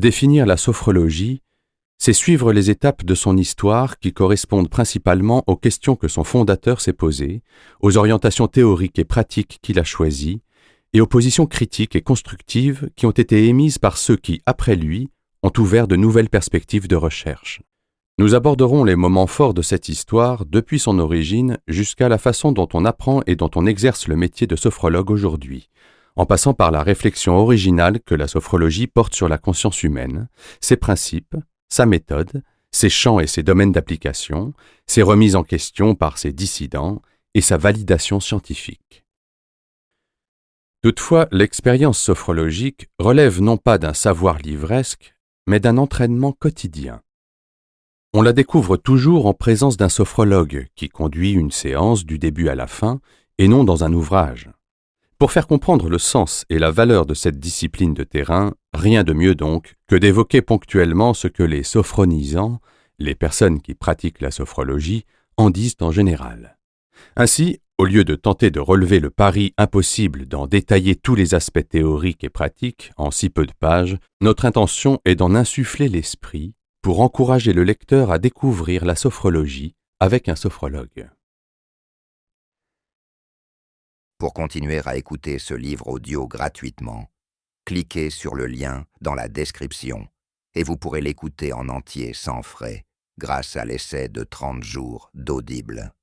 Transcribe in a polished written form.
Définir la sophrologie, c'est suivre les étapes de son histoire qui correspondent principalement aux questions que son fondateur s'est posées, aux orientations théoriques et pratiques qu'il a choisies, et aux positions critiques et constructives qui ont été émises par ceux qui, après lui, ont ouvert de nouvelles perspectives de recherche. Nous aborderons les moments forts de cette histoire depuis son origine jusqu'à la façon dont on apprend et dont on exerce le métier de sophrologue aujourd'hui, en passant par la réflexion originale que la sophrologie porte sur la conscience humaine, ses principes, sa méthode, ses champs et ses domaines d'application, ses remises en question par ses dissidents et sa validation scientifique. Toutefois, l'expérience sophrologique relève non pas d'un savoir livresque, mais d'un entraînement quotidien. On la découvre toujours en présence d'un sophrologue qui conduit une séance du début à la fin et non dans un ouvrage. Pour faire comprendre le sens et la valeur de cette discipline de terrain, rien de mieux donc que d'évoquer ponctuellement ce que les sophronisants, les personnes qui pratiquent la sophrologie, en disent en général. Ainsi, au lieu de tenter de relever le pari impossible d'en détailler tous les aspects théoriques et pratiques en si peu de pages, notre intention est d'en insuffler l'esprit pour encourager le lecteur à découvrir la sophrologie avec un sophrologue. Pour continuer à écouter ce livre audio gratuitement, cliquez sur le lien dans la description et vous pourrez l'écouter en entier sans frais grâce à l'essai de 30 jours d'Audible.